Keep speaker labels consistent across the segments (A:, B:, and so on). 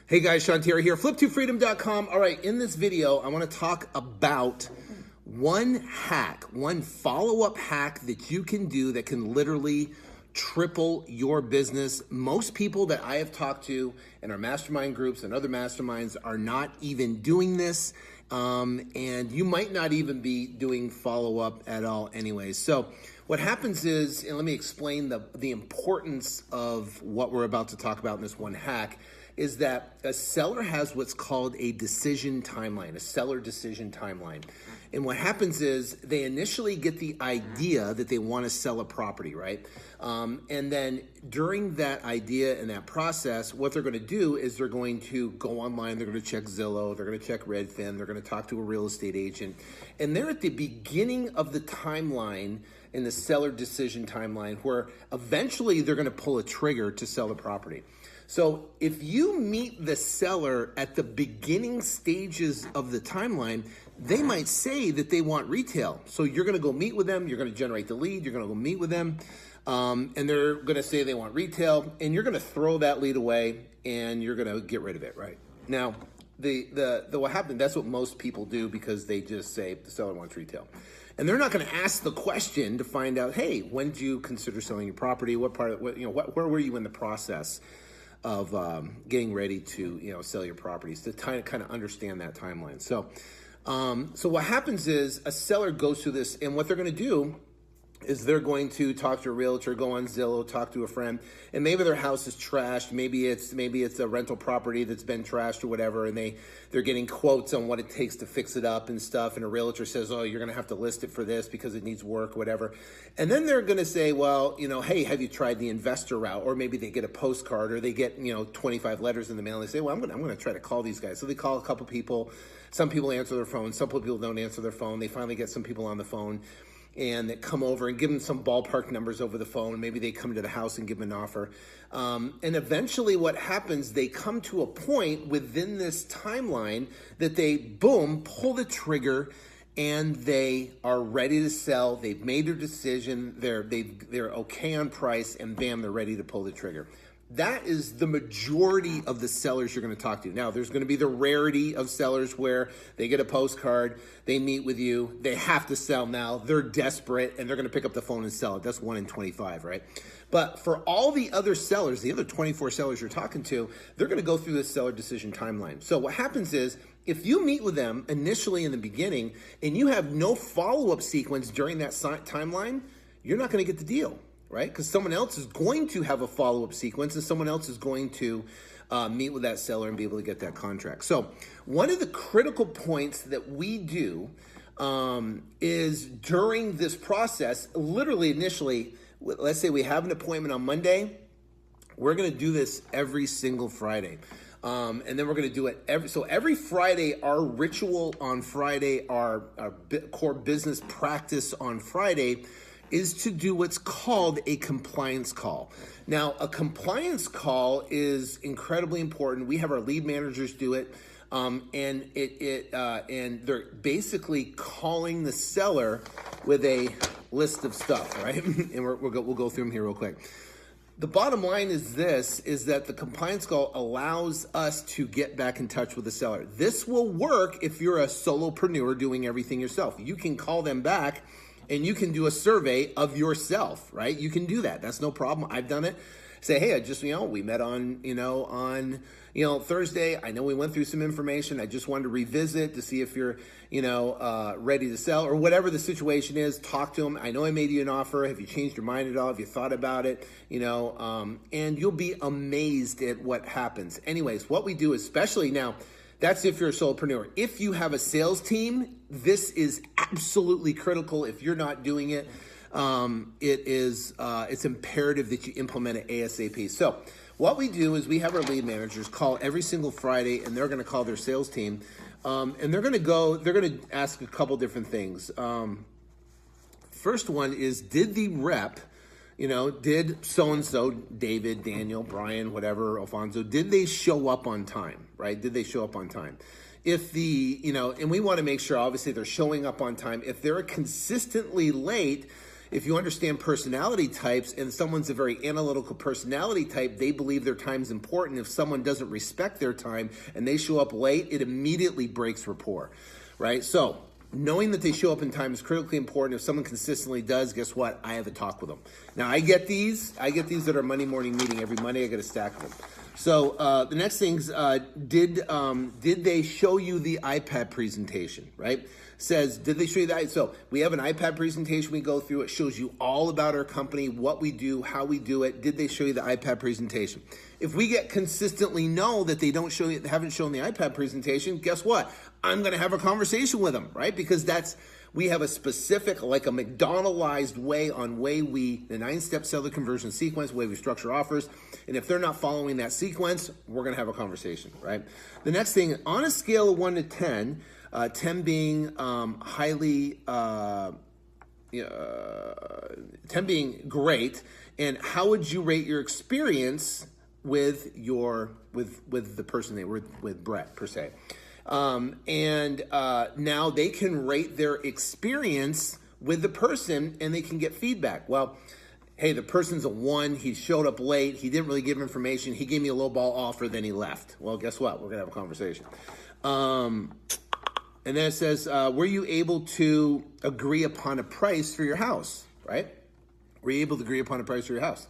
A: Hey guys, Shantier here, Flip2Freedom.com. All right, in this video, I want to talk about one follow-up hack that you can do that can literally triple your business. Most people that I have talked to in our mastermind groups and other masterminds are not even doing this. And you might not even be doing follow-up at all anyways. So what happens is, and let me explain the importance of what we're about to talk about in this one hack, is that a seller has what's called a decision timeline, a seller decision timeline. And what happens is they initially get the idea that they want to sell a property, right? And then during that idea and that process, what they're going to do is they're going to go online, they're going to check Zillow, they're going to check Redfin, they're going to talk to a real estate agent. And they're at the beginning of the timeline in the seller decision timeline where eventually they're going to pull a trigger to sell the property. So if you meet the seller at the beginning stages of the timeline, they might say that they want retail. So you're going to go meet with them. You're going to generate the lead. You're going to go meet with them. And they're going to say they want retail. And you're going to throw that lead away and you're going to get rid of it, right? Now, what happened, that's what most people do because they just say the seller wants retail. And they're not going to ask the question to find out, hey, when did you consider selling your property? Where were you in the process of getting ready to sell your properties, to kind of understand that timeline. So what happens is a seller goes through this, and what they're going to do is they're going to talk to a realtor, go on Zillow, talk to a friend, and maybe their house is trashed. Maybe it's a rental property that's been trashed or whatever, and they're getting quotes on what it takes to fix it up and stuff. And a realtor says, "Oh, you're going to have to list it for this because it needs work, whatever." And then they're going to say, "Well, hey, have you tried the investor route?" Or maybe they get a postcard, or they get 25 letters in the mail. And they say, "Well, I'm going to try to call these guys." So they call a couple people. Some people answer their phone. Some people don't answer their phone. They finally get some people on the phone, and that come over and give them some ballpark numbers over the phone. Maybe they come to the house and give them an offer. And eventually what happens, they come to a point within this timeline that they, boom, pull the trigger and they are ready to sell. They've made their decision. They're okay on price, and bam, they're ready to pull the trigger. That is the majority of the sellers you're going to talk to. Now, there's going to be the rarity of sellers where they get a postcard, they meet with you, they have to sell now, they're desperate, and they're going to pick up the phone and sell it. That's 1 in 25, right? But for all the other sellers, the other 24 sellers you're talking to, they're going to go through this seller decision timeline. So what happens is, if you meet with them initially in the beginning and you have no follow-up sequence during that timeline, you're not going to get the deal. Right? Because someone else is going to have a follow-up sequence and someone else is going to meet with that seller and be able to get that contract. So one of the critical points that we do is during this process, literally initially, let's say we have an appointment on Monday, we're going to do this every single Friday. And then we're going to do it every Friday. Our ritual on Friday, our core business practice on Friday is to do what's called a compliance call. Now, a compliance call is incredibly important. We have our lead managers do it, and they're basically calling the seller with a list of stuff, right? And we'll go through them here real quick. The bottom line is that the compliance call allows us to get back in touch with the seller. This will work if you're a solopreneur doing everything yourself. You can call them back and you can do a survey of yourself, right? You can do that. That's no problem. I've done it. Say, hey, I just, we met on Thursday. I know we went through some information. I just wanted to revisit to see if you're, ready to sell or whatever the situation is. Talk to them. I know I made you an offer. Have you changed your mind at all? Have you thought about it? And you'll be amazed at what happens. Anyways, what we do, especially now, that's if you're a solopreneur. If you have a sales team, this is absolutely critical. If you're not doing it, it's imperative that you implement it ASAP. So what we do is we have our lead managers call every single Friday, and they're going to call their sales team, and they're going to ask a couple different things. First one is, did the rep, did so-and-so, David, Daniel, Brian, whatever, Alfonso, did they show up on time, right? Did they show up on time? If and we want to make sure, obviously, they're showing up on time. If they're consistently late, if you understand personality types and someone's a very analytical personality type, they believe their time's important. If someone doesn't respect their time and they show up late, it immediately breaks rapport, right? So knowing that they show up in time is critically important. If someone consistently does, guess what? I have a talk with them. Now, I get these that are Monday morning meeting. Every Monday, I get a stack of them. So the next things, did they show you the iPad presentation, right? Says, did they show you that? So we have an iPad presentation we go through. It shows you all about our company, what we do, how we do it. Did they show you the iPad presentation? If we get consistently no that they haven't shown the iPad presentation, guess what? I'm going to have a conversation with them, right? Because we have a specific, like a McDonaldized way on the 9-step seller conversion sequence, way we structure offers. And if they're not following that sequence, we're going to have a conversation, right? The next thing, on a scale of 1 to 10, 10 being 10 being great, and how would you rate your experience with the person with Brett per se? Now they can rate their experience with the person and they can get feedback. Well, hey, the person's a 1, he showed up late, he didn't really give information, he gave me a low ball offer, then he left. Well, guess what? We're gonna have a conversation. And then it says, were you able to agree upon a price for your house, right? Were you able to agree upon a price for your house?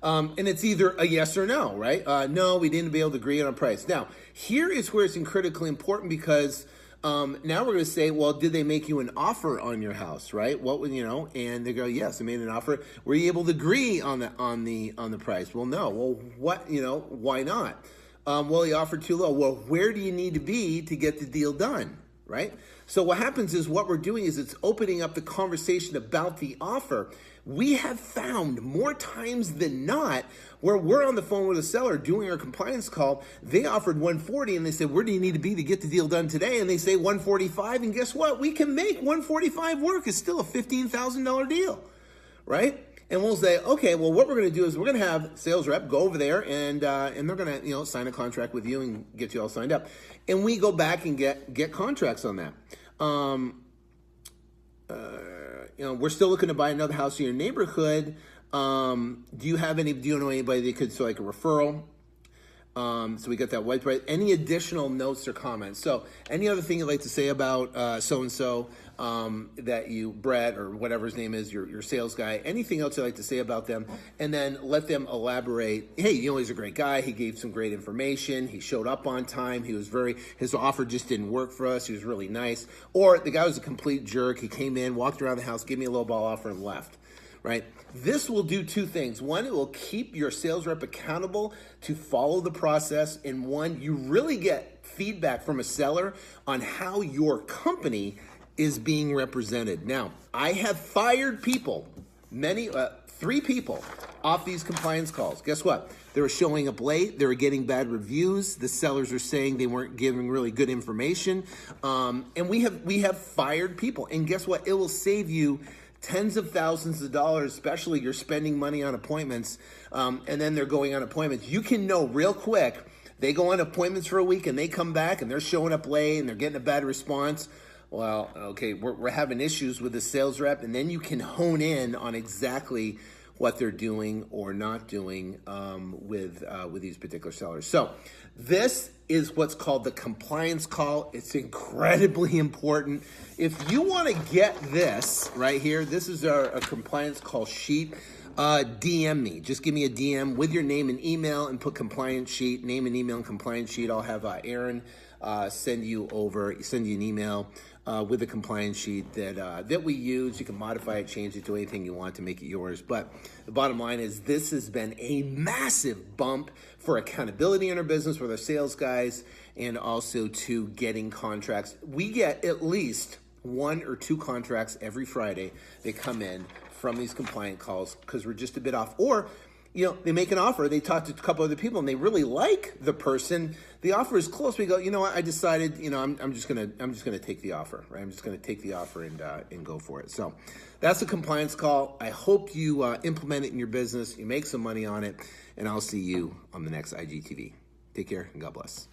A: And it's either a yes or no, right? No, we didn't be able to agree on a price. Now, here is where it's critically important because now we're going to say, well, did they make you an offer on your house, right? What would and they go, yes, I made an offer. Were you able to agree on the price? Well, no. Well, why not? Well, he offered too low. Well, where do you need to be to get the deal done, right? So what happens is what we're doing is it's opening up the conversation about the offer. We have found more times than not where we're on the phone with a seller doing our compliance call. They offered 140 and they said, where do you need to be to get the deal done today? And they say 145. And guess what? We can make 145 work. It's still a $15,000 deal, right? And we'll say, okay, well, what we're going to do is we're going to have sales rep go over there and they're going to sign a contract with you and get you all signed up. And we go back and get contracts on that. We're still looking to buy another house in your neighborhood. Do you know anybody that could, so like a referral? So we got that white price. Any additional notes or comments? So any other thing you'd like to say about so-and-so that Brett or whatever his name is, your sales guy, anything else you'd like to say about them, and then let them elaborate. Hey, he's a great guy. He gave some great information. He showed up on time. His offer just didn't work for us. He was really nice. Or the guy was a complete jerk. He came in, walked around the house, gave me a low ball offer and left. Right? This will do two things. One, it will keep your sales rep accountable to follow the process. And one, you really get feedback from a seller on how your company is being represented. Now, I have fired people, 3 people off these compliance calls. Guess what? They were showing up late. They were getting bad reviews. The sellers are saying they weren't giving really good information. And we have fired people. And guess what? It will save you tens of thousands of dollars, especially you're spending money on appointments, and then they're going on appointments. You can know real quick, they go on appointments for a week and they come back and they're showing up late and they're getting a bad response. Well, okay, we're having issues with the sales rep, and then you can hone in on exactly what they're doing or not doing with these particular sellers. So this is what's called the compliance call. It's incredibly important. If you want to get this right here, this is a compliance call sheet. DM me. Just give me a DM with your name and email and put compliance sheet, name and email and compliance sheet. I'll have Aaron send you an email with a compliance sheet that we use. You can modify it, change it, do anything you want to make it yours. But the bottom line is this has been a massive bump for accountability in our business with our sales guys and also to getting contracts. We get at least 1 or 2 contracts every Friday that come in from these compliant calls because we're just a bit off. Or they make an offer, they talk to a couple other people and they really like the person. The offer is close. We go, what, I decided, I'm just gonna take the offer, right? I'm just gonna take the offer and go for it. So that's a compliance call. I hope you implement it in your business, you make some money on it, and I'll see you on the next IGTV. Take care and God bless.